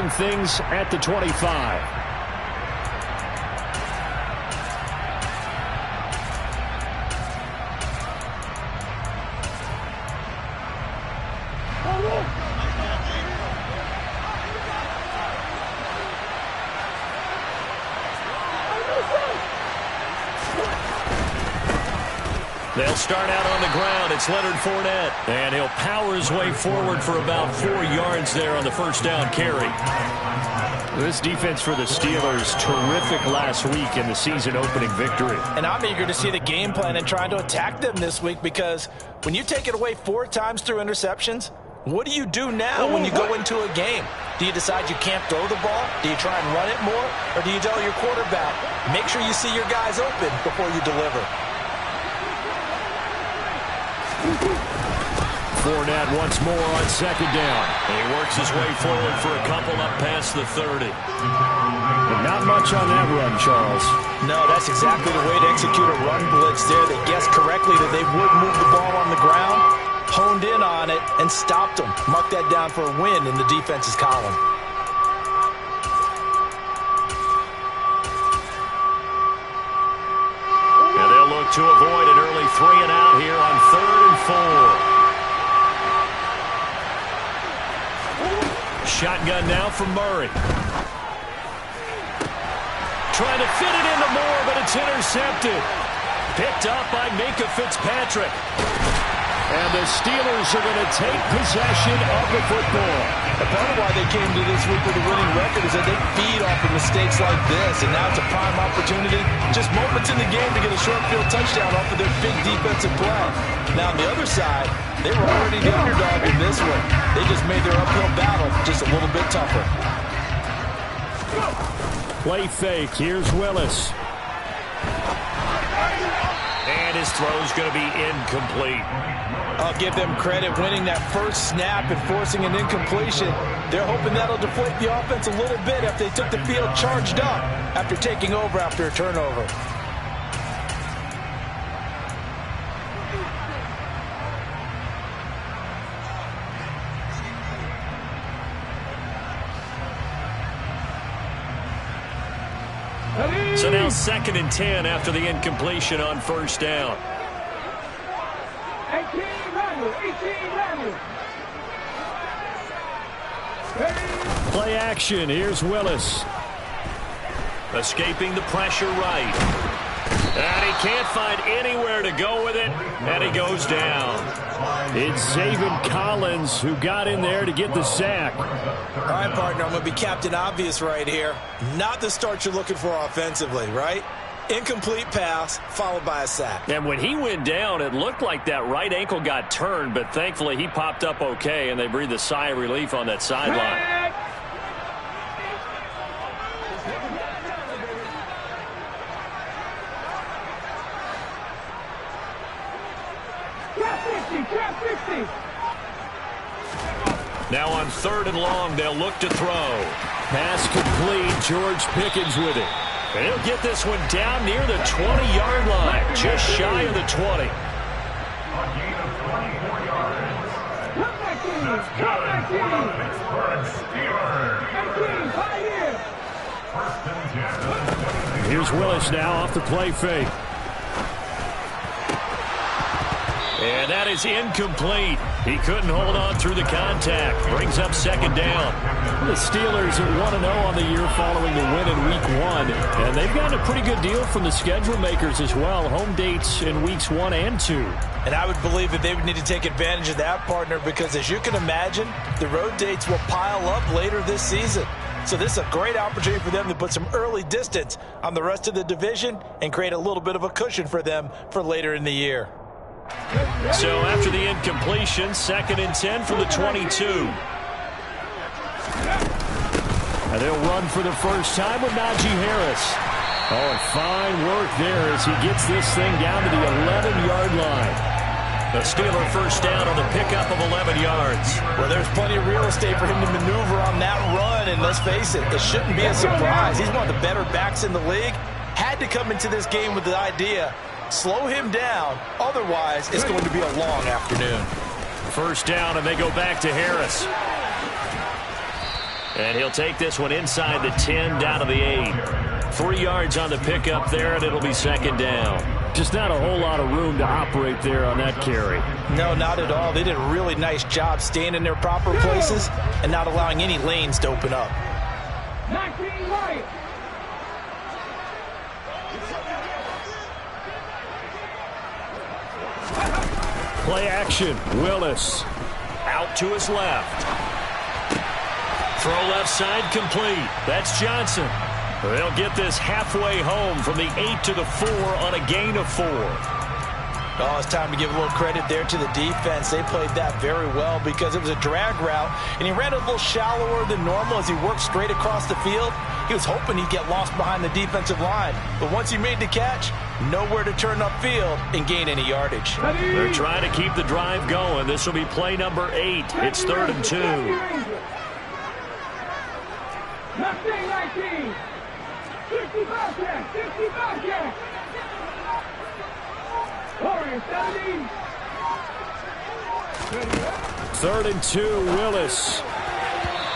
begin things at the 25. They'll start out on the ground. It's Leonard Fournette. And he'll power his way forward for about 4 yards there on the first down carry. This defense for the Steelers, terrific last week in the season opening victory. And I'm eager to see the game plan and trying to attack them this week, because when you take it away 4 times through interceptions, what do you do now when you go into a game? Do you decide you can't throw the ball? Do you try and run it more? Or do you tell your quarterback, make sure you see your guys open before you deliver? Fournette once more on second down. He works his way forward for a couple up past the 30. But not much on that run, Charles. No, that's exactly the way to execute a run blitz there. They guessed correctly that they would move the ball on the ground, honed in on it, and stopped them. Mark that down for a win in the defense's column. And they'll look to avoid an early 3 and out here on 3rd and 4. Shotgun now from Murray. Trying to fit it into Moore, but it's intercepted. Picked up by Minkah Fitzpatrick. And the Steelers are going to take possession of the football. A part of why they came to this week with a winning record is that they feed off of mistakes like this, and now it's a prime opportunity, just moments in the game, to get a short field touchdown off of their big defensive play. Now on the other side, they were already the underdog in this one. They just made their uphill battle just a little bit tougher. Play fake. Here's Willis. And his throw's going to be incomplete. I'll give them credit winning that first snap and forcing an incompletion. They're hoping that'll deflate the offense a little bit after they took the field charged up after taking over after a turnover. So now 2nd and 10 after the incompletion on first down. 18 Play action. Here's Willis. Escaping the pressure right. And he can't find anywhere to go with it, and he goes down. It's Zaven Collins who got in there to get the sack. All right, partner, I'm going to be Captain Obvious right here. Not the start you're looking for offensively, right? Incomplete pass followed by a sack. And when he went down, it looked like that right ankle got turned, but thankfully he popped up okay, and they breathed a sigh of relief on that sideline. Now on 3rd and long, they'll look to throw. Pass complete. George Pickens with it. And he'll get this one down near the 20-yard line, just shy of the 20. Here's Willis now off the play fake. And that is incomplete. He couldn't hold on through the contact. Brings up 2nd down. The Steelers are 1-0 on the year following the win in Week 1. And they've gotten a pretty good deal from the schedule makers as well. Home dates in Weeks 1 and 2. And I would believe that they would need to take advantage of that, partner, because as you can imagine, the road dates will pile up later this season. So this is a great opportunity for them to put some early distance on the rest of the division and create a little bit of a cushion for them for later in the year. So after the incompletion, 2nd and 10 from the 22. And they'll run for the first time with Najee Harris. Oh, and fine work there as he gets this thing down to the 11-yard line. The Steeler first down on the pickup of 11 yards. Well, there's plenty of real estate for him to maneuver on that run, and let's face it, it shouldn't be a surprise. He's one of the better backs in the league. Had to come into this game with the idea, slow him down, otherwise it's going to be a long afternoon. First down, and they go back to Harris. And he'll take this one inside the 10, down to the 8. 3 yards on the pickup there, and it'll be second down. Just not a whole lot of room to operate there on that carry. No, not at all. They did a really nice job staying in their proper places and not allowing any lanes to open up. 19 right. Play action. Willis. Out to his left. Throw left side complete. That's Johnson. They'll get this halfway home from the 8 to the 4 on a gain of 4. Oh, it's time to give a little credit there to the defense. They played that very well because it was a drag route, and he ran a little shallower than normal as he worked straight across the field. He was hoping he'd get lost behind the defensive line, but once he made the catch, nowhere to turn upfield and gain any yardage. They're trying to keep the drive going. This will be play number 8. It's 3rd and 2. 19. 65 check. 65 check. Warriors 17. 3rd and 2. Willis.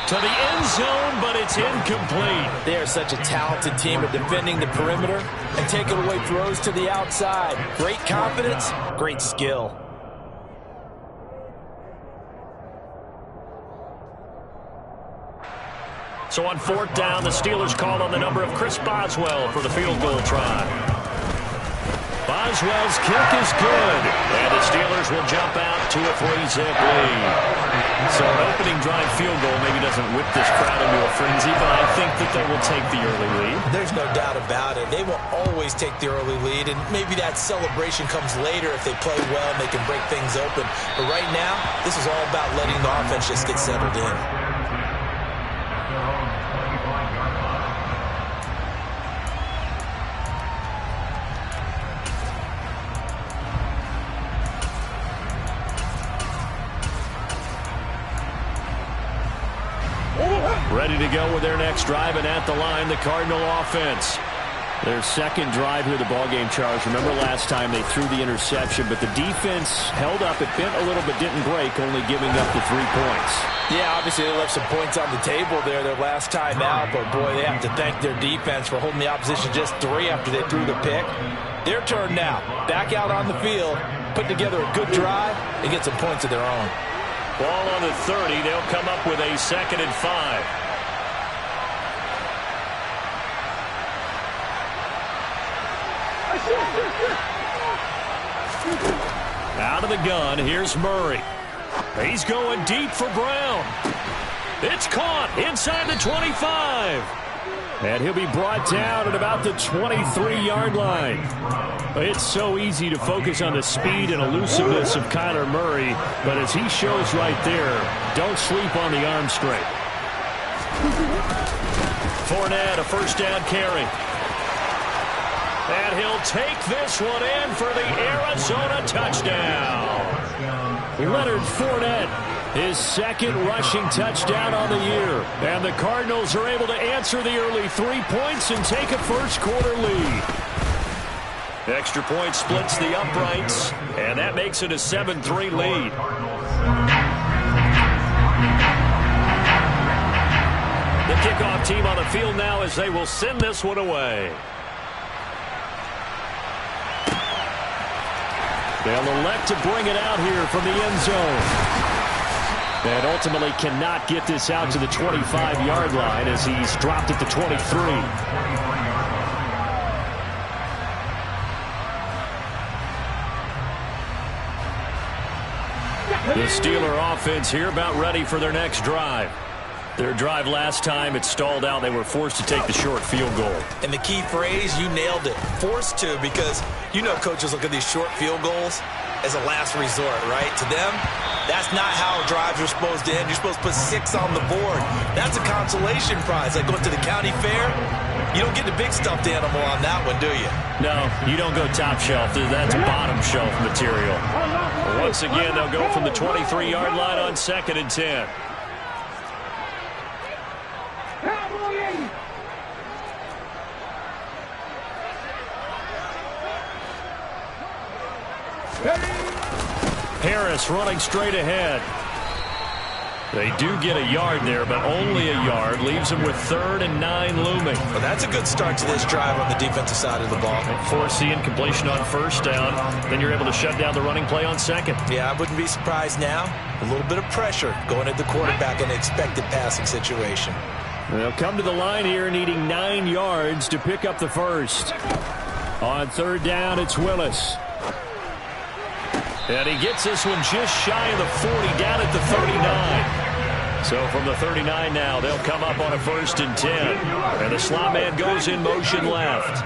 To the end zone, but it's incomplete. They are such a talented team at defending the perimeter and taking away throws to the outside. Great confidence, great skill. So on 4th down, the Steelers call on the number of Chris Boswell for the field goal try. Boswell's kick is good, and the Steelers will jump out to a 3-zip lead. So an opening drive field goal maybe doesn't whip this crowd into a frenzy, but I think that they will take the early lead. There's no doubt about it. They will always take the early lead, and maybe that celebration comes later if they play well and they can break things open. But right now, this is all about letting the offense just get settled in. Ready to go with their next drive, and at the line, the Cardinal offense. Their second drive here of the ballgame, Charles. Remember last time they threw the interception, but the defense held up. It bent a little but didn't break, only giving up the 3 points. Yeah, obviously they left some points on the table there their last time out, but boy, they have to thank their defense for holding the opposition just 3 after they threw the pick. Their turn now. Back out on the field, put together a good drive, and get some points of their own. Ball on the 30. They'll come up with a 2nd and 5. Out of the gun, here's Murray. He's going deep for Brown. It's caught inside the 25. And he'll be brought down at about the 23-yard line. It's so easy to focus on the speed and elusiveness of Kyler Murray, but as he shows right there, don't sleep on the arm strength. Fournette, a 1st down carry. And he'll take this one in for the Arizona touchdown. Leonard Fournette, his 2nd rushing touchdown on the year. And the Cardinals are able to answer the early 3 points and take a first-quarter lead. Extra point splits the uprights, and that makes it a 7-3 lead. The kickoff team on the field now as they will send this one away. They'll elect to bring it out here from the end zone. And ultimately cannot get this out to the 25-yard line as he's dropped at the 23. The Steeler offense here about ready for their next drive. Their drive last time, it stalled out. They were forced to take the short field goal. And the key phrase, you nailed it, forced to, because you know coaches look at these short field goals as a last resort, right? To them, that's not how drives are supposed to end. You're supposed to put 6 on the board. That's a consolation prize. Like going to the county fair, you don't get the big stuffed animal on that one, do you? No, you don't go top shelf. That's bottom shelf material. Once again, they'll go from the 23-yard line on 2nd and 10. Harris running straight ahead. They do get a yard there, but only a yard. Leaves them with 3rd and 9 looming. Well, that's a good start to this drive on the defensive side of the ball. Force the incompletion on 1st down. Then you're able to shut down the running play on 2nd. Yeah, I wouldn't be surprised now. A little bit of pressure going at the quarterback in an expected passing situation. They'll come to the line here needing 9 yards to pick up the first. On 3rd down, it's Willis. And he gets this one just shy of the 40, down at the 39. So from the 39 now, they'll come up on a 1st and 10. And the slot man goes in motion left.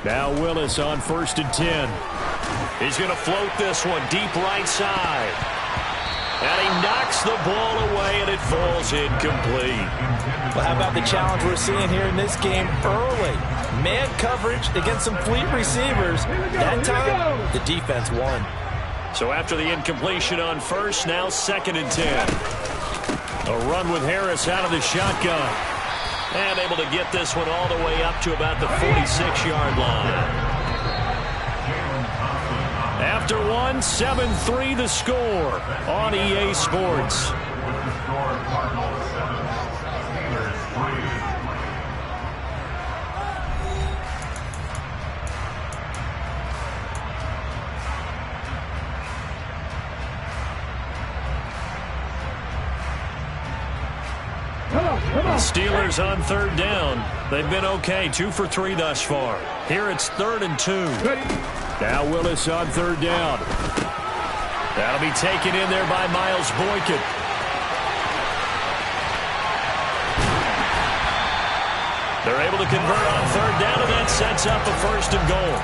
Now Willis on 1st and 10. He's going to float this one deep right side. And he knocks the ball away, and it falls incomplete. Well, how about the challenge we're seeing here in this game early? Man coverage against some fleet receivers. That time, the defense won. So after the incompletion on 1st, now 2nd and 10. A run with Harris out of the shotgun. And able to get this one all the way up to about the 46-yard line. After one, 7-3 the score on EA Sports. Steelers on 3rd down. They've been okay, 2 for 3 thus far. Here it's 3rd and 2. Now Willis on 3rd down. That'll be taken in there by Miles Boykin. They're able to convert on 3rd down, and that sets up a 1st and goal.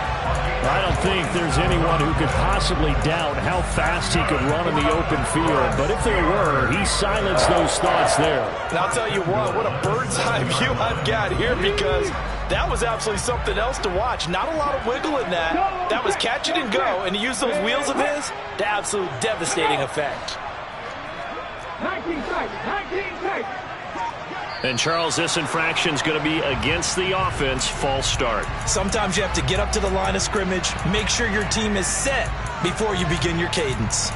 I don't think there's anyone who could possibly doubt how fast he could run in the open field. But if there were, he silenced those thoughts there. And I'll tell you what a bird's eye view I've got here, because that was absolutely something else to watch. Not a lot of wiggle in that. That was catch it and go, and to use those wheels of his to absolute devastating effect. 19 seconds, 19 seconds. And, Charles, this infraction's going to be against the offense. False start. Sometimes you have to get up to the line of scrimmage, make sure your team is set before you begin your cadence.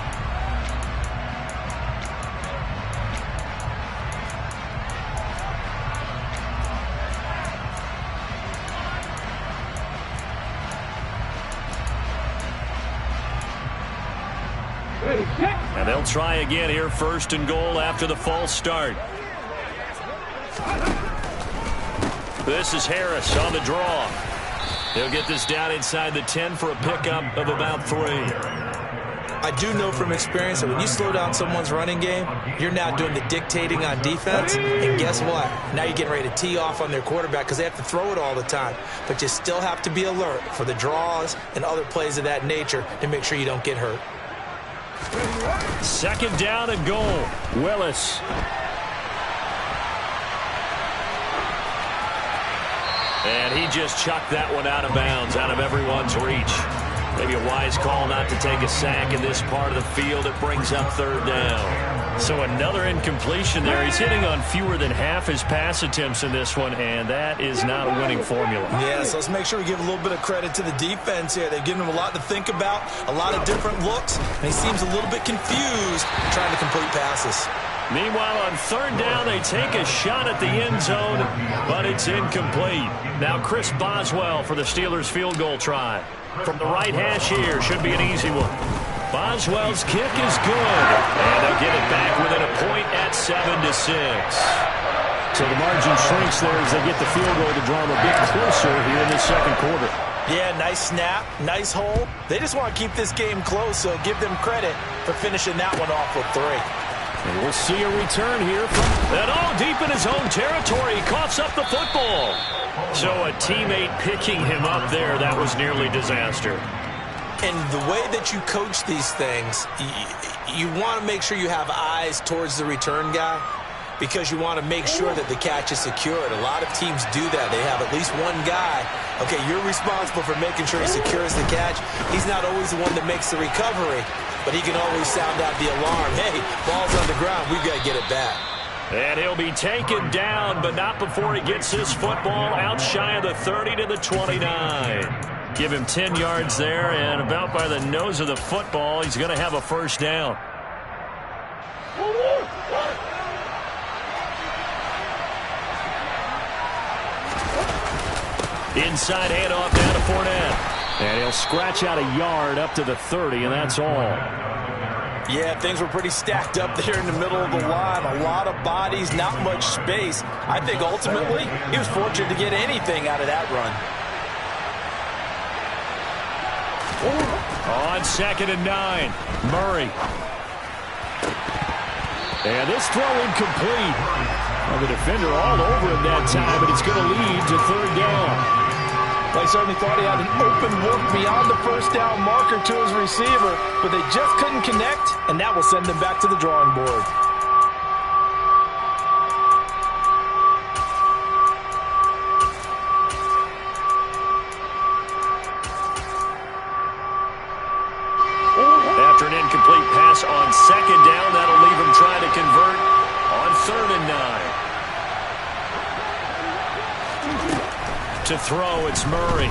And they'll try again here, 1st and goal after the false start. This is Harris on the draw. He'll get this down inside the 10 for a pickup of about 3. I do know from experience that when you slow down someone's running game, you're now doing the dictating on defense. And guess what? Now you're getting ready to tee off on their quarterback because they have to throw it all the time. But you still have to be alert for the draws and other plays of that nature to make sure you don't get hurt. 2nd down and goal. Willis. And he just chucked that one out of bounds, out of everyone's reach. Maybe a wise call not to take a sack in this part of the field. It brings up 3rd down. So another incompletion there. He's hitting on fewer than half his pass attempts in this one, and that is not a winning formula. Yeah, so let's make sure we give a little bit of credit to the defense here. They've given him a lot to think about, a lot of different looks, and he seems a little bit confused trying to complete passes. Meanwhile, on 3rd down, they take a shot at the end zone, but it's incomplete. Now Chris Boswell for the Steelers field goal try. From the right hash here, should be an easy one. Boswell's kick is good, and they'll get it back within a point at 7-6. So the margin shrinks there as they get the field goal to draw them a bit closer here in the 2nd quarter. Yeah, nice snap, nice hold. They just want to keep this game close, so give them credit for finishing that one off with 3. And we'll see a return here. And deep in his own territory, he coughs up the football. So a teammate picking him up there, that was nearly disaster. And the way that you coach these things, you want to make sure you have eyes towards the return guy, because you want to make sure that the catch is secured. A lot of teams do that. They have at least one guy. Okay, you're responsible for making sure he secures the catch. He's not always the one that makes the recovery, but he can always sound out the alarm. Hey, ball's on the ground. We've got to get it back. And he'll be taken down, but not before he gets his football out shy of the 30 to the 29. Give him 10 yards there, and about by the nose of the football, he's going to have a first down. Inside handoff down to Fournette. And he'll scratch out a yard up to the 30, and that's all. Yeah, things were pretty stacked up there in the middle of the line. A lot of bodies, not much space. I think ultimately he was fortunate to get anything out of that run. On 2nd and 9, Murray. And this throw incomplete. Well, the defender all over him that time, but it's going to lead to 3rd down. They certainly thought he had an open look beyond the first down marker to his receiver, but they just couldn't connect, and that will send them back to the drawing board. After an incomplete pass on 2nd down, that'll leave him trying to convert on 3rd and 9. To throw, it's Murray.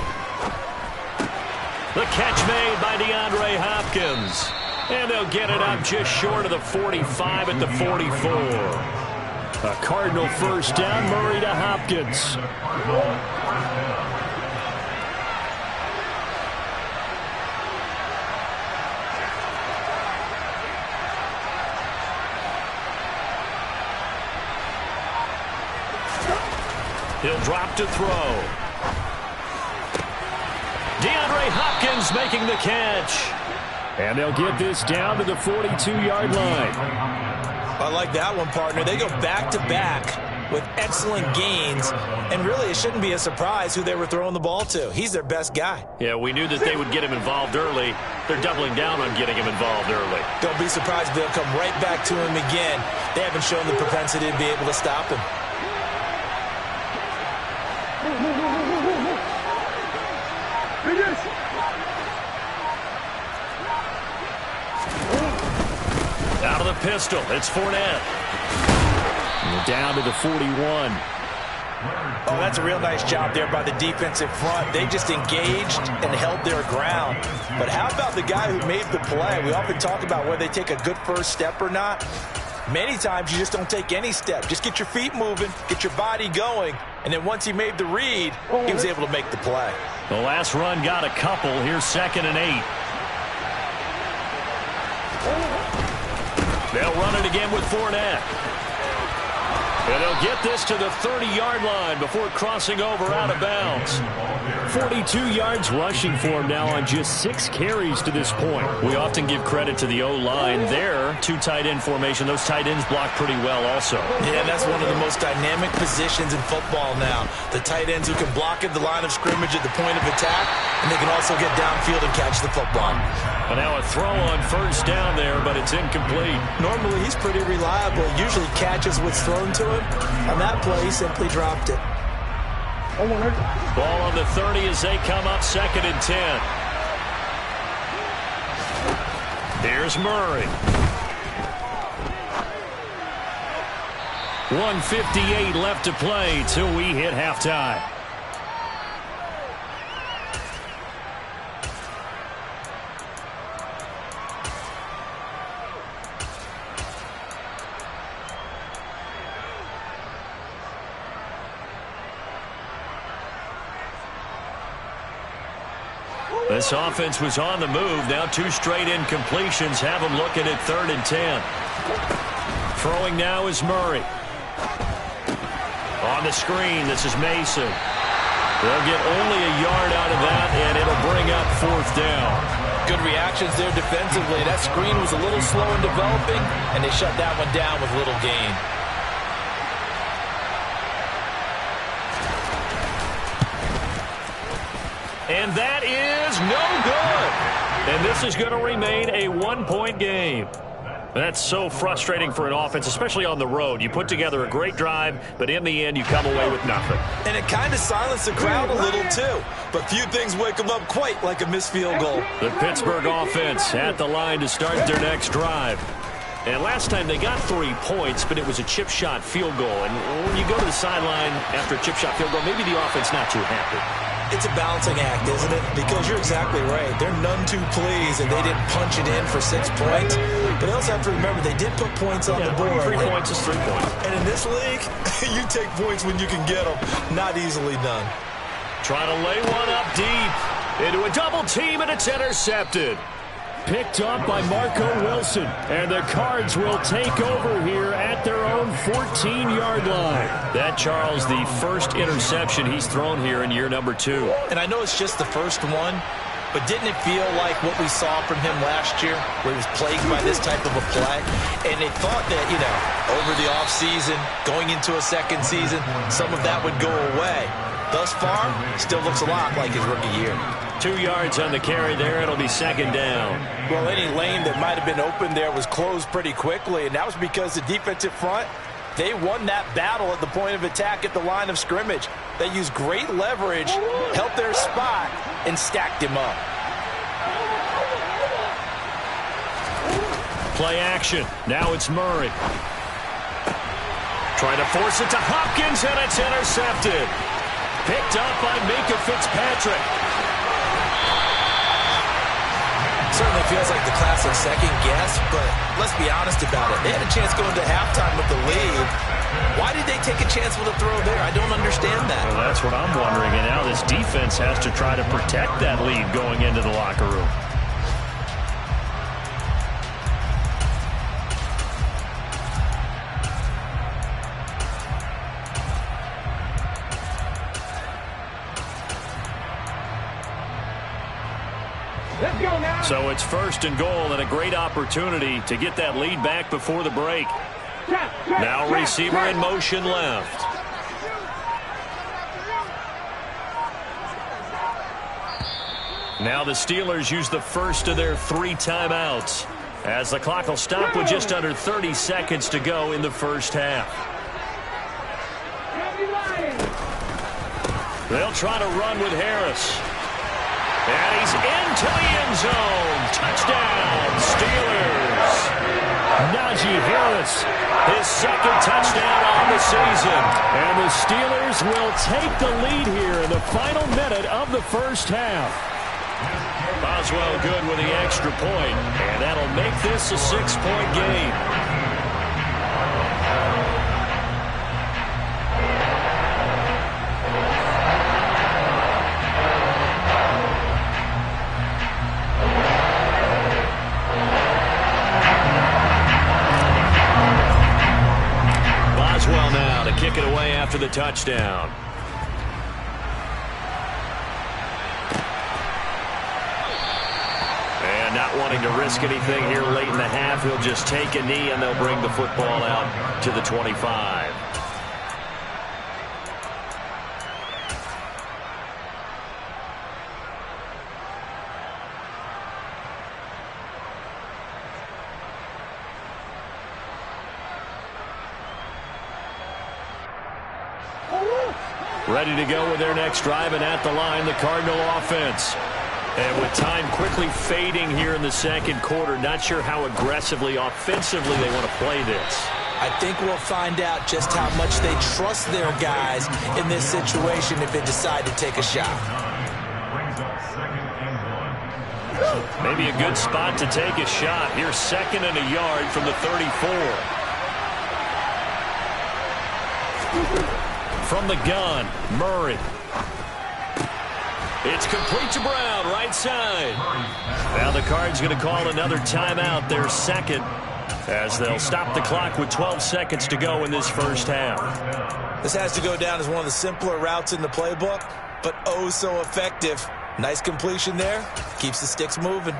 The catch made by DeAndre Hopkins. And they'll get it up just short of the 45 at the 44. A Cardinal first down, Murray to Hopkins. He'll drop to throw. DeAndre Hopkins making the catch. And they'll get this down to the 42-yard line. I like that one, partner. They go back-to-back with excellent gains, and really it shouldn't be a surprise who they were throwing the ball to. He's their best guy. Yeah, we knew that they would get him involved early. They're doubling down on getting him involved early. Don't be surprised if they'll come right back to him again. They haven't shown the propensity to be able to stop him. Out of the pistol, it's Fournette. And down to the 41. Oh, that's a real nice job there by the defensive front. They just engaged and held their ground. But how about the guy who made the play? We often talk about whether they take a good first step or not. Many times you just don't take any step. Just get your feet moving, get your body going, and then once he made the read, he was able to make the play. The last run got a couple. Here's 2nd and 8. They'll run it again with Fournette. And they'll get this to the 30-yard line before crossing over out of bounds. 42 yards rushing for him now on just 6 carries to this point. We often give credit to the O-line there. 2 tight end formation. Those tight ends block pretty well also. Yeah, that's one of the most dynamic positions in football now. The tight ends who can block at the line of scrimmage at the point of attack, and they can also get downfield and catch the football. But now a throw on first down there, but it's incomplete. Normally he's pretty reliable. Usually catches what's thrown to him. On that play, he simply dropped it. Ball on the 30 as they come up 2nd and 10. Here's Murray. 1:58 left to play till we hit halftime. This offense was on the move. Now 2 straight incompletions have them looking at 3rd and 10. Throwing now is Murray. On the screen, this is Mason. They'll get only a yard out of that, and it'll bring up 4th down. Good reactions there defensively. That screen was a little slow in developing, and they shut that one down with little gain. And that is no good. And this is going to remain a 1-point game. That's so frustrating for an offense, especially on the road. You put together a great drive, but in the end, you come away with nothing. And it kind of silenced the crowd a little, too. But few things wake them up quite like a missed field goal. The Pittsburgh offense at the line to start their next drive. And last time they got 3 points, but it was a chip shot field goal. And when you go to the sideline after a chip shot field goal, maybe the offense not too happy. It's a balancing act, isn't it? Because you're exactly right. They're none too pleased, and they didn't punch it in for 6 points. But they also have to remember they did put points on the board. 3 points is 3 points. And in this league, you take points when you can get them. Not easily done. Trying to lay one up deep. Into a double team, and it's intercepted. Picked up by Marco Wilson. And the Cards will take over here at their own 14-yard line. That, Charles, the first interception he's thrown here in year number 2. And I know it's just the first one, but didn't it feel like what we saw from him last year, where he was plagued by this type of a play? And they thought that, over the offseason, going into a second season, some of that would go away. Thus far, still looks a lot like his rookie year. 2 yards on the carry there. It'll be second down. Well, any lane that might have been open there was closed pretty quickly, and that was because the defensive front, they won that battle at the point of attack at the line of scrimmage. They used great leverage, held their spot, and stacked him up. Play action. Now it's Murray. Trying to force it to Hopkins, and it's intercepted. Picked up by Minkah Fitzpatrick. Certainly feels like the classic second guess, but let's be honest about it. They had a chance going to halftime with the lead. Why did they take a chance with a throw there? I don't understand that. Well, that's what I'm wondering. And now this defense has to try to protect that lead going into the locker room. So it's first and goal, and a great opportunity to get that lead back before the break. Now receiver in motion left. Now the Steelers use the first of their 3 timeouts, as the clock will stop with just under 30 seconds to go in the first half. They'll try to run with Harris. And he's into the end zone. Touchdown, Steelers. Najee Harris, his second touchdown on the season. And the Steelers will take the lead here in the final minute of the first half. Boswell good with the extra point, and that'll make this a 6-point game. Now to kick it away after the touchdown. And not wanting to risk anything here late in the half, he'll just take a knee and they'll bring the football out to the 25. Ready to go with their next drive, and at the line, the Cardinal offense. And with time quickly fading here in the second quarter, not sure how aggressively, offensively they want to play this. I think we'll find out just how much they trust their guys in this situation if they decide to take a shot. Maybe a good spot to take a shot. Here's 2nd and a yard from the 34. From the gun, Murray. It's complete to Brown, right side. Now the Cards going to call another timeout, their second, as they'll stop the clock with 12 seconds to go in this first half. This has to go down as one of the simpler routes in the playbook, but oh so effective. Nice completion there. Keeps the sticks moving.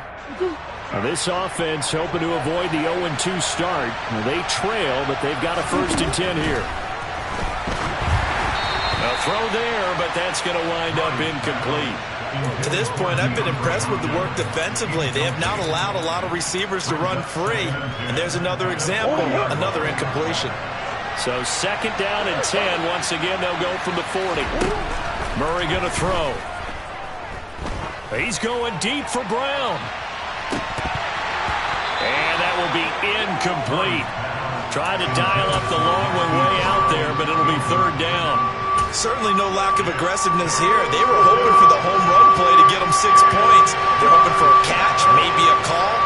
Now this offense hoping to avoid the 0-2 start. They trail, but they've got a 1st and 10 here. A throw there, but that's going to wind up incomplete. To this point, I've been impressed with the work defensively. They have not allowed a lot of receivers to run free. And there's another example, another incompletion. So 2nd down and 10. Once again, they'll go from the 40. Murray going to throw. He's going deep for Brown. And that will be incomplete. Tried to dial up the long one way out there, but it'll be third down. Certainly no lack of aggressiveness here. They were hoping for the home run play to get them 6 points. They're hoping for a catch, maybe a call,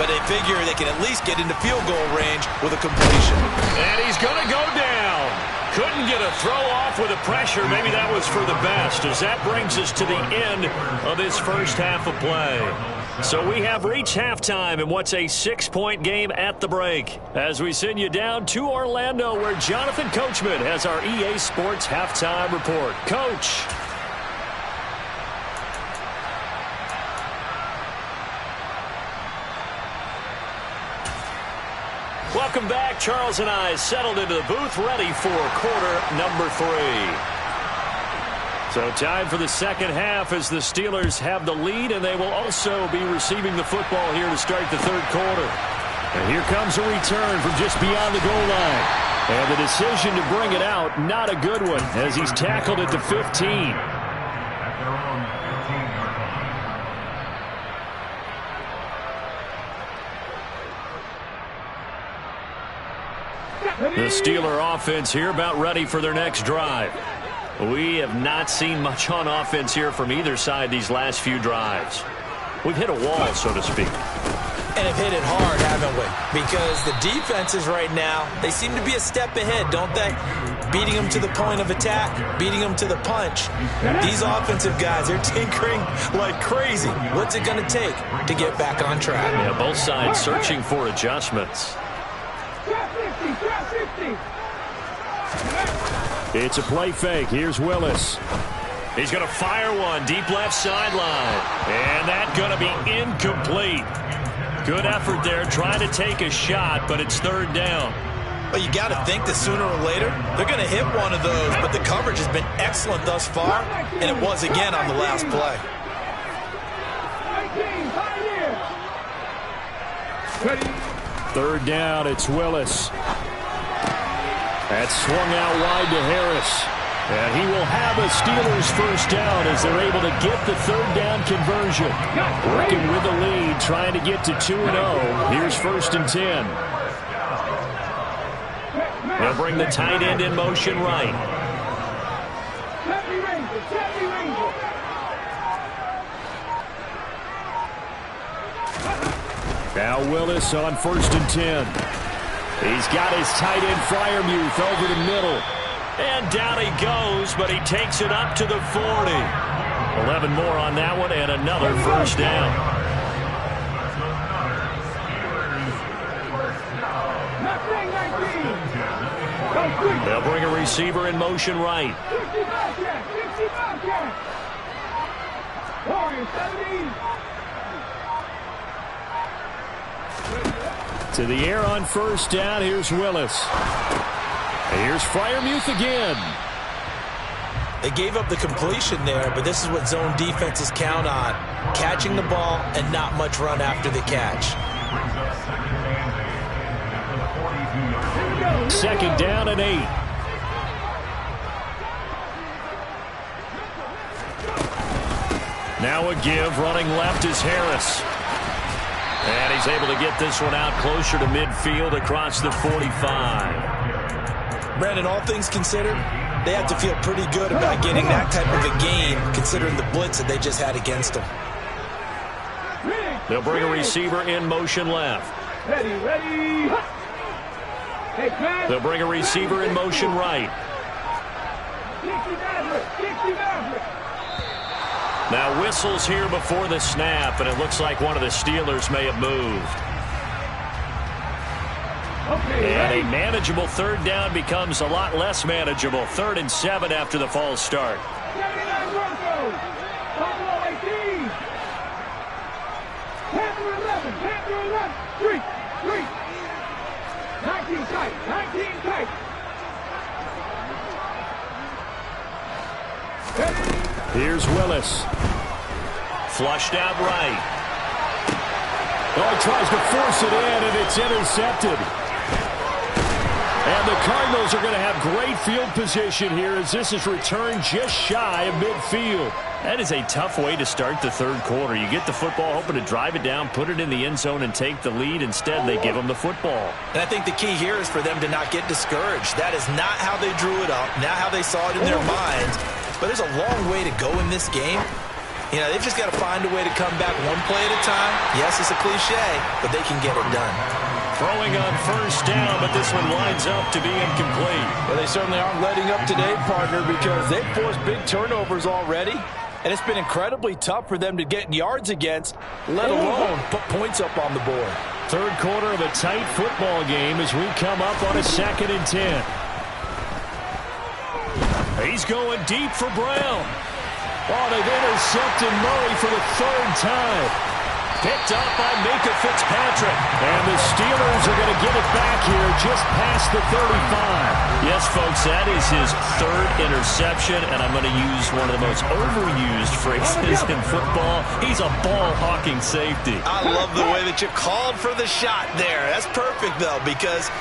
but they figure they can at least get into field goal range with a completion. And he's going to go down. Couldn't get a throw off with the pressure. Maybe that was for the best, as that brings us to the end of this first half of play. So we have reached halftime in what's a 6-point game at the break, as we send you down to Orlando, where Jonathan Coachman has our EA Sports halftime report. Coach. Welcome back. Charles and I settled into the booth, ready for quarter number 3. So time for the second half as the Steelers have the lead, and they will also be receiving the football here to start the third quarter. And here comes a return from just beyond the goal line. And the decision to bring it out, not a good one, as he's tackled at the 15. The Steeler offense here about ready for their next drive. We have not seen much on offense here from either side these last few drives. We've hit a wall, so to speak. And have hit it hard, haven't we? Because the defenses right now, they seem to be a step ahead, don't they? Beating them to the point of attack, beating them to the punch. These offensive guys, they're tinkering like crazy. What's it going to take to get back on track? Yeah, both sides searching for adjustments. It's a play fake. Here's Willis. He's going to fire one deep left sideline. And that's going to be incomplete. Good effort there, trying to take a shot, but it's third down. Well, you got to think that sooner or later, they're going to hit one of those, but the coverage has been excellent thus far, and it was again on the last play. Third down, it's Willis. That's swung out wide to Harris. And he will have a Steelers first down as they're able to get the third down conversion. Working with the lead, trying to get to 2-0. Here's first and 10. They'll bring the tight end in motion right. Now Willis on first and 10. He's got his tight end Freiermuth over the middle. And down he goes, but he takes it up to the 40. 11 more on that one, and another first down. They'll bring a receiver in motion right. To the air on first down. Here's Willis. Here's Freiermuth again. They gave up the completion there, but this is what zone defenses count on. Catching the ball and not much run after the catch. Second down and 8. Now a give, running left is Harris. And he's able to get this one out closer to midfield across the 45. Brandon, all things considered, they have to feel pretty good about getting that type of a gain, considering the blitz that they just had against them. They'll bring a receiver in motion left. Ready. They'll bring a receiver in motion right. Now whistles here before the snap, and it looks like one of the Steelers may have moved. And a manageable third down becomes a lot less manageable. 3rd and 7 after the false start. 19 tight. Here's Willis. Flushed out right. Oh, he tries to force it in, and it's intercepted. And the Cardinals are going to have great field position here as this is returned just shy of midfield. That is a tough way to start the third quarter. You get the football, hoping to drive it down, put it in the end zone, and take the lead. Instead, they give them the football. And I think the key here is for them to not get discouraged. That is not how they drew it up, not how they saw it in their minds. But there's a long way to go in this game. You know, they've just got to find a way to come back one play at a time. Yes, it's a cliche, but they can get it done. Throwing on first down, but this one lines up to be incomplete. Well, they certainly aren't letting up today, partner, because they've forced big turnovers already. And it's been incredibly tough for them to get yards against, let alone put points up on the board. Third quarter of a tight football game as we come up on a 2nd and 10. He's going deep for Brown. Oh, they've intercepted Murray for the 3rd time. Picked up by Minka Fitzpatrick. And the Steelers are going to get it back here just past the 35. Yes, folks, that is his 3rd interception, and I'm going to use one of the most overused phrases in football. He's a ball-hawking safety. I love the way that you called for the shot there. That's perfect, though, because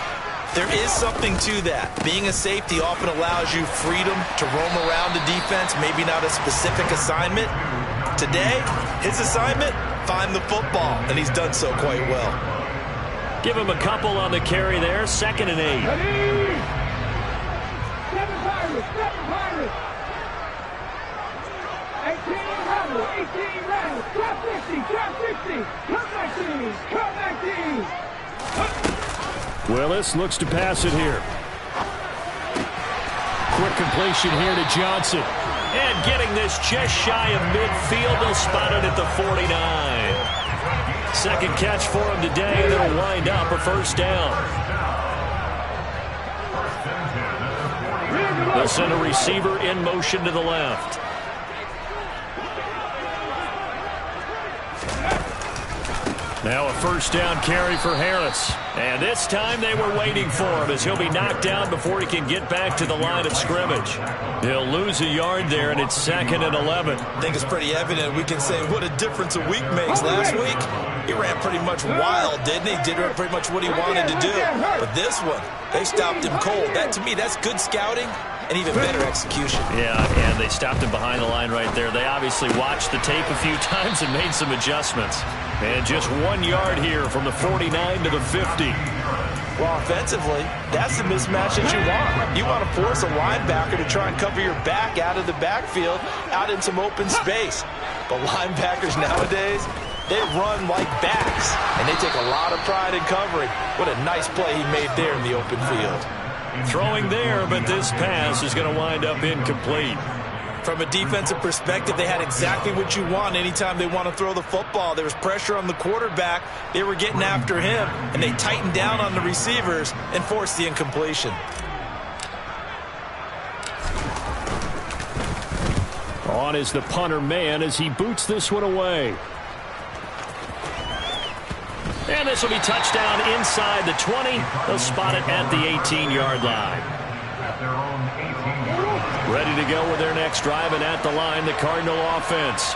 there is something to that. Being a safety often allows you freedom to roam around the defense, maybe not a specific assignment. Today, his assignment, find the football, and he's done so quite well. Give him a couple on the carry there, 2nd and 8. Ready. 7 Pirates, 7 Pirates. 18 Rebels, 18 Rebels. Drop 60, drop 60. Come back team. Willis looks to pass it here. Quick completion here to Johnson. And getting this just shy of midfield, they'll spot it at the 49. 2nd catch for him today, and it'll wind up a first down. They'll send a receiver in motion to the left. Now a first down carry for Harris. And this time they were waiting for him as he'll be knocked down before he can get back to the line of scrimmage. He'll lose a yard there, and it's 2nd and 11. I think it's pretty evident. We can say what a difference a week makes. Last week, he ran pretty much wild, didn't he? Did pretty much what he wanted to do. But this one, they stopped him cold. That, to me, that's good scouting and even better execution. Yeah, and they stopped him behind the line right there. They obviously watched the tape a few times and made some adjustments. And just 1 yard here from the 49 to the 50. Well, offensively, that's the mismatch that you want. You want to force a linebacker to try and cover your back out of the backfield, out in some open space. But linebackers nowadays, they run like backs, and they take a lot of pride in covering. What a nice play he made there in the open field. Throwing there, but this pass is going to wind up incomplete. From a defensive perspective, they had exactly what you want anytime they want to throw the football. There was pressure on the quarterback. They were getting after him, and they tightened down on the receivers and forced the incompletion. On is the punter man as he boots this one away. And this will be touchdown inside the 20. They'll spot it at the 18-yard line. Ready to go with their next drive, and at the line, the Cardinal offense.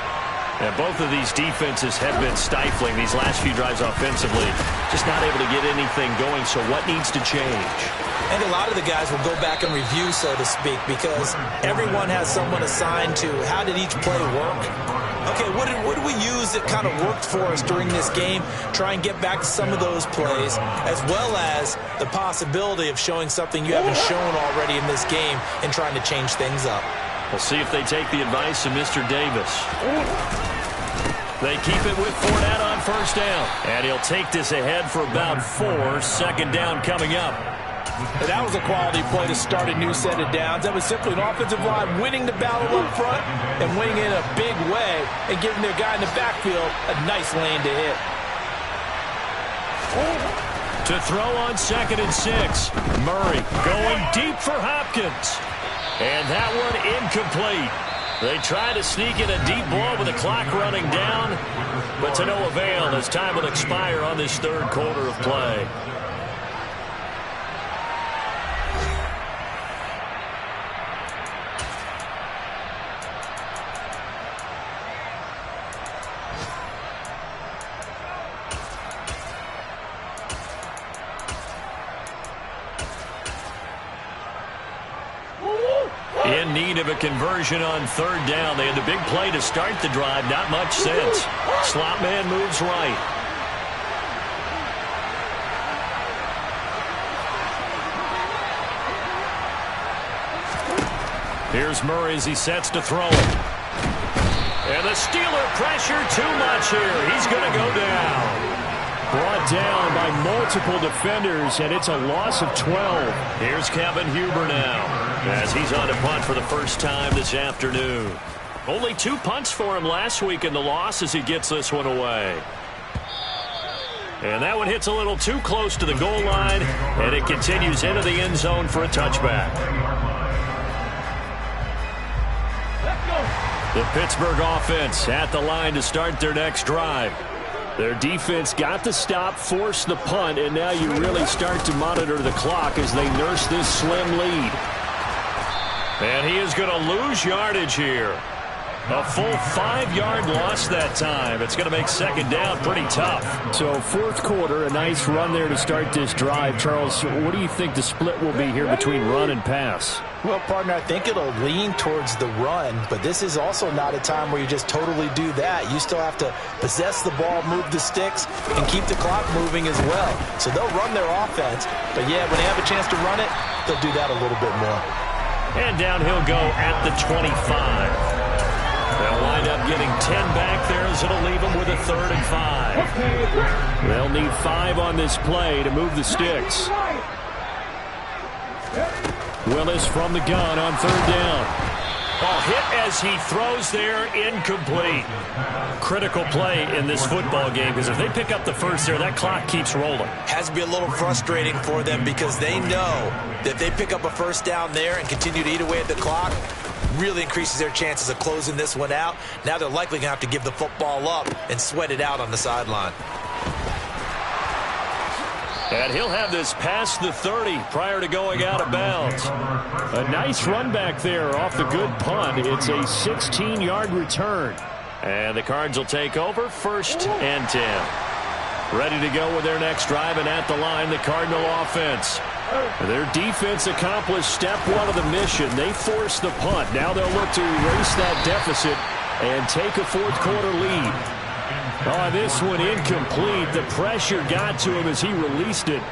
And both of these defenses have been stifling these last few drives offensively. Just not able to get anything going, so what needs to change? And a lot of the guys will go back and review, so to speak, because everyone has someone assigned to how did each play work. Okay, what did we use that kind of worked for us during this game? Try and get back to some of those plays, as well as the possibility of showing something you haven't shown already in this game and trying to change things up. We'll see if they take the advice of Mr. Davis. They keep it with Fournette on first down. And he'll take this ahead for about 4. 2nd down coming up. And that was a quality play to start a new set of downs. That was simply an offensive line winning the battle up front and winning in a big way and giving their guy in the backfield a nice lane to hit. To throw on 2nd and 6. Murray going deep for Hopkins. And that one incomplete. They try to sneak in a deep ball with the clock running down, but to no avail as time will expire on this third quarter of play. need of a conversion on third down. They had the big play to start the drive. Not much sense. Slot man moves right. Here's Murray as he sets to throw it. And the Steeler pressure too much here. He's going to go down. Brought down by multiple defenders, and it's a loss of 12. Here's Kevin Huber now, as he's on to punt for the first time this afternoon. Only 2 punts for him last week in the loss as he gets this one away. And that one hits a little too close to the goal line, and it continues into the end zone for a touchback. The Pittsburgh offense at the line to start their next drive. Their defense got the stop, forced the punt, and now you really start to monitor the clock as they nurse this slim lead. And he is going to lose yardage here. A full 5-yard loss that time. It's going to make second down pretty tough. So fourth quarter, a nice run there to start this drive. Charles, what do you think the split will be here between run and pass? Well, partner, I think it'll lean towards the run, but this is also not a time where you just totally do that. You still have to possess the ball, move the sticks, and keep the clock moving as well. So they'll run their offense, but yeah, when they have a chance to run it, they'll do that a little bit more. And down he'll go at the 25. They'll wind up getting 10 back there as it'll leave them with a 3rd and 5. They'll need 5 on this play to move the sticks. Willis from the gun on 3rd down. Ball hit as he throws there, incomplete. Critical play in this football game, because if they pick up the first there, that clock keeps rolling. Has to be a little frustrating for them because they know that if they pick up a first down there and continue to eat away at the clock, really increases their chances of closing this one out. Now they're likely going to have to give the football up and sweat it out on the sideline. And he'll have this past the 30 prior to going out of bounds. A nice run back there off the good punt. It's a 16-yard return. And the Cards will take over 1st and 10. Ready to go with their next drive, and at the line, the Cardinal offense. Their defense accomplished step 1 of the mission. They forced the punt. Now they'll look to erase that deficit and take a fourth quarter lead. Oh, this one incomplete. The pressure got to him as he released it.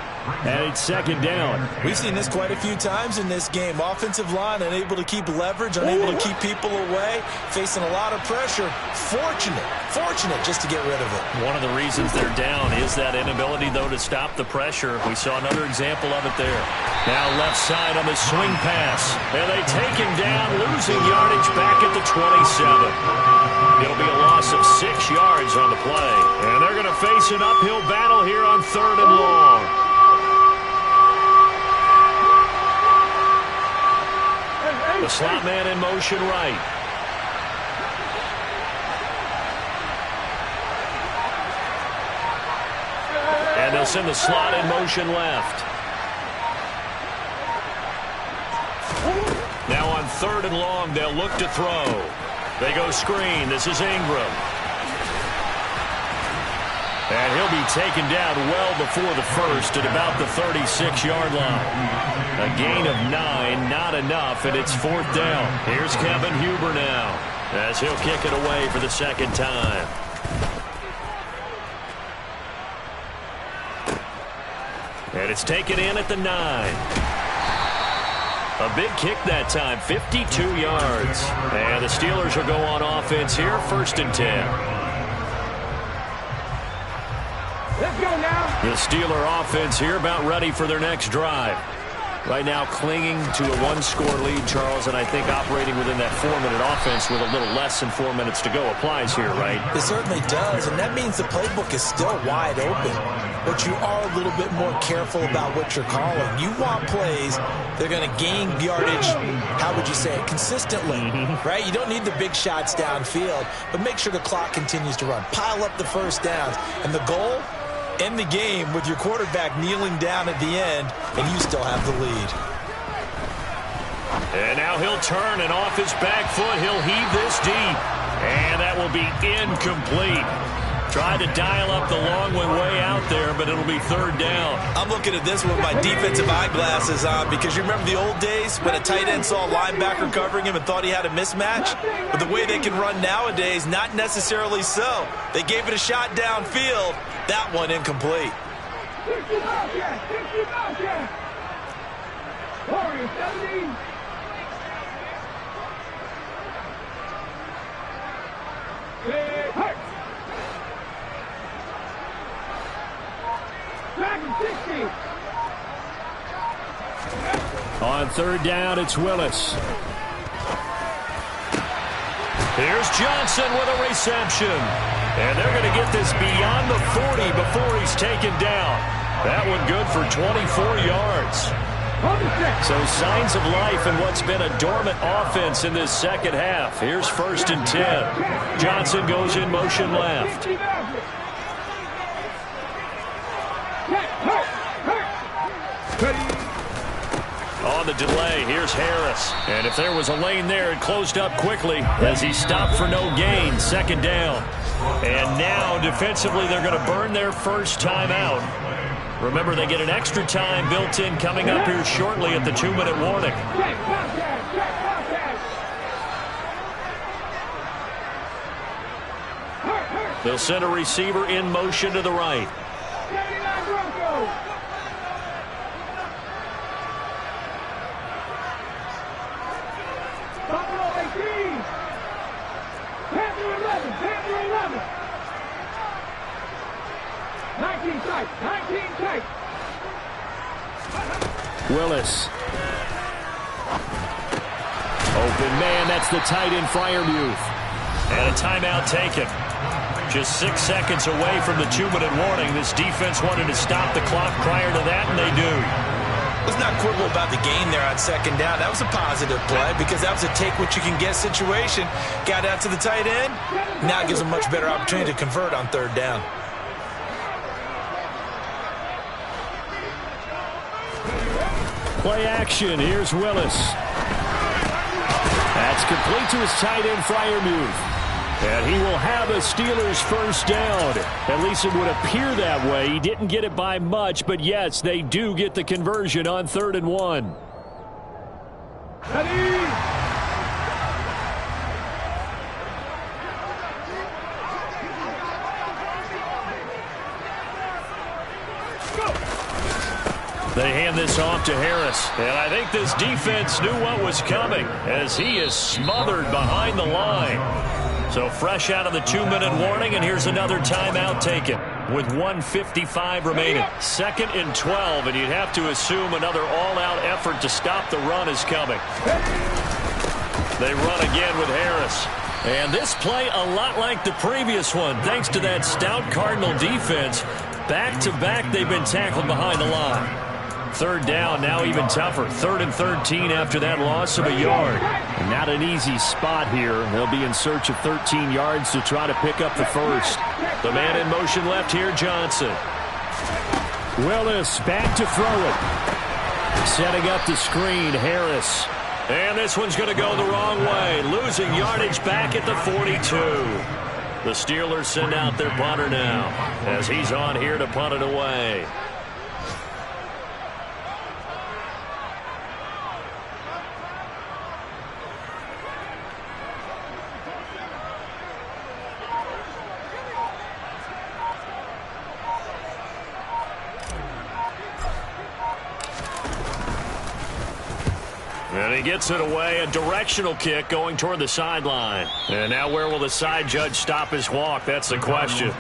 And it's second down. We've seen this quite a few times in this game. Offensive line unable to keep leverage, unable to keep people away, facing a lot of pressure. Fortunate just to get rid of it. One of the reasons they're down is that inability, though, to stop the pressure. We saw another example of it there. Now left side on the swing pass. And they take him down, losing yardage back at the 27. It'll be a loss of 6 yards on the play. And they're going to face an uphill battle here on 3rd and long. The slot man in motion right. And they'll send the slot in motion left. Now on 3rd and long, they'll look to throw. They go screen. This is Ingram. And he'll be taken down well before the first at about the 36-yard line. A gain of 9, not enough, and it's 4th down. Here's Kevin Huber now, as he'll kick it away for the second time. And it's taken in at the 9. A big kick that time, 52 yards. And the Steelers will go on offense here, 1st and 10. Let's go now. The Steeler offense here about ready for their next drive. Right now clinging to a 1-score lead, Charles, and I think operating within that 4-minute offense with a little less than 4 minutes to go applies here, right? It certainly does, and that means the playbook is still wide open. But you are a little bit more careful about what you're calling. You want plays that are going to gain yardage, how would you say it, consistently, right? You don't need the big shots downfield, but make sure the clock continues to run. Pile up the first downs, and the goal, end the game with your quarterback kneeling down at the end, and you still have the lead. And now he'll turn, and off his back foot, he'll heave this deep. And that will be incomplete. Tried to dial up the long one way out there, but it'll be third down. I'm looking at this with my defensive eyeglasses on because you remember the old days when a tight end saw a linebacker covering him and thought he had a mismatch? But the way they can run nowadays, not necessarily so. They gave it a shot downfield. That one incomplete. 60 Bobcat! 60 Bobcat! Warriors 70. Hurt. Dragon 60. On third down, it's Willis. Here's Johnson with a reception. And they're going to get this beyond the 40 before he's taken down. That one good for 24 yards. So signs of life in what's been a dormant offense in this second half. Here's 1st and 10. Johnson goes in motion left. On the delay, here's Harris. And if there was a lane there, it closed up quickly as he stopped for no gain. 2nd down. And now defensively they're going to burn their first timeout. Remember, they get an extra time built in coming up here shortly at the 2-minute warning. They'll send a receiver in motion to the right. Willis. Open man, that's the tight end Freiermuth. And a timeout taken. Just 6 seconds away from the 2-minute warning. This defense wanted to stop the clock prior to that, and they do. Let's not quibble about the gain there on 2nd down. That was a positive play because that was a take-what-you-can-get situation. Got out to the tight end. Now it gives them a much better opportunity to convert on 3rd down. Play action. Here's Willis. That's complete to his tight end, Freiermuth. And he will have a Steelers first down. At least it would appear that way. He didn't get it by much, but yes, they do get the conversion on 3rd and 1. They hand this off to Harris. And I think this defense knew what was coming as he is smothered behind the line. So fresh out of the 2-minute warning, and here's another timeout taken with 1:55 remaining. 2nd and 12, and you'd have to assume another all-out effort to stop the run is coming. They run again with Harris. And this play a lot like the previous one, thanks to that stout Cardinal defense. Back-to-back, they've been tackled behind the line. 3rd down, now even tougher. 3rd and 13 after that loss of a yard. Not an easy spot here. They'll be in search of 13 yards to try to pick up the first. The man in motion left here, Johnson. Willis back to throw it. Setting up the screen, Harris. And this one's going to go the wrong way. Losing yardage back at the 42. The Steelers send out their punter now as he's on here to punt it away. And he gets it away, a directional kick going toward the sideline. And now where will the side judge stop his walk? That's the question.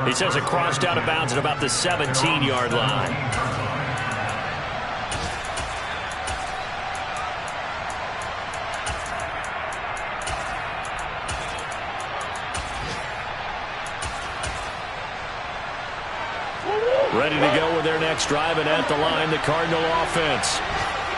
He says it crossed out of bounds at about the 17-yard line. Ready to go with their next drive, and at the line, the Cardinal offense.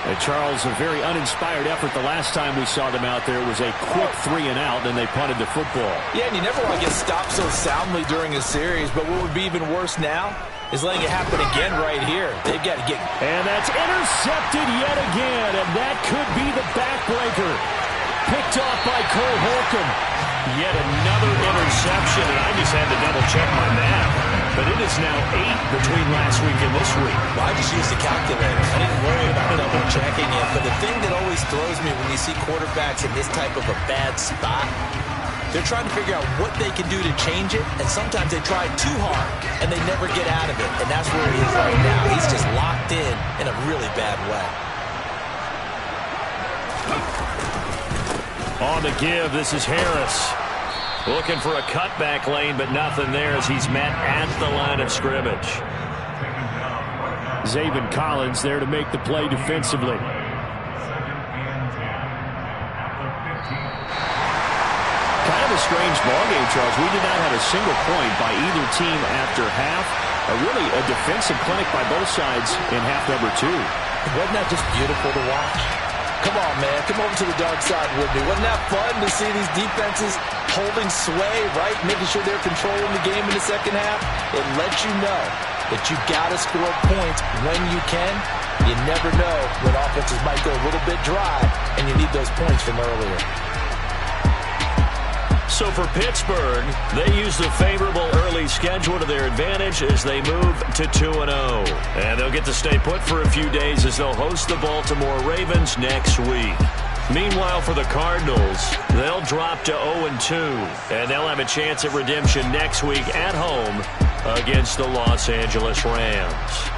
And Charles, a very uninspired effort the last time we saw them out there. It was a quick 3 and out, then they punted the football. Yeah, and you never want to get stopped so soundly during a series, but what would be even worse now is letting it happen again right here. They've got to get... And that's intercepted yet again, and that could be the backbreaker. Picked off by Cole Holcomb. Yet another interception, and I just had to double-check my is now 8 between last week and this week. Well, I just used a calculator. I didn't worry about double checking it. But the thing that always throws me when you see quarterbacks in this type of a bad spot, they're trying to figure out what they can do to change it, and sometimes they try too hard, and they never get out of it, and that's where he is right now. He's just locked in a really bad way. On the give, this is Harris. Looking for a cutback lane, but nothing there as he's met at the line of scrimmage. Zaven Collins there to make the play defensively. Kind of a strange ballgame, Charles. We did not have a single point by either team after half. Really a defensive clinic by both sides in half number 2. Wasn't that just beautiful to watch? Come on, man. Come over to the dark side with me. Wasn't that fun to see these defenses holding sway, right? Making sure they're controlling the game in the second half? It lets you know that you got to score points when you can. You never know when offenses might go a little bit dry, and you need those points from earlier. So for Pittsburgh, they use the favorable early schedule to their advantage as they move to 2-0. And they'll get to stay put for a few days as they'll host the Baltimore Ravens next week. Meanwhile, for the Cardinals, they'll drop to 0-2, and they'll have a chance at redemption next week at home against the Los Angeles Rams.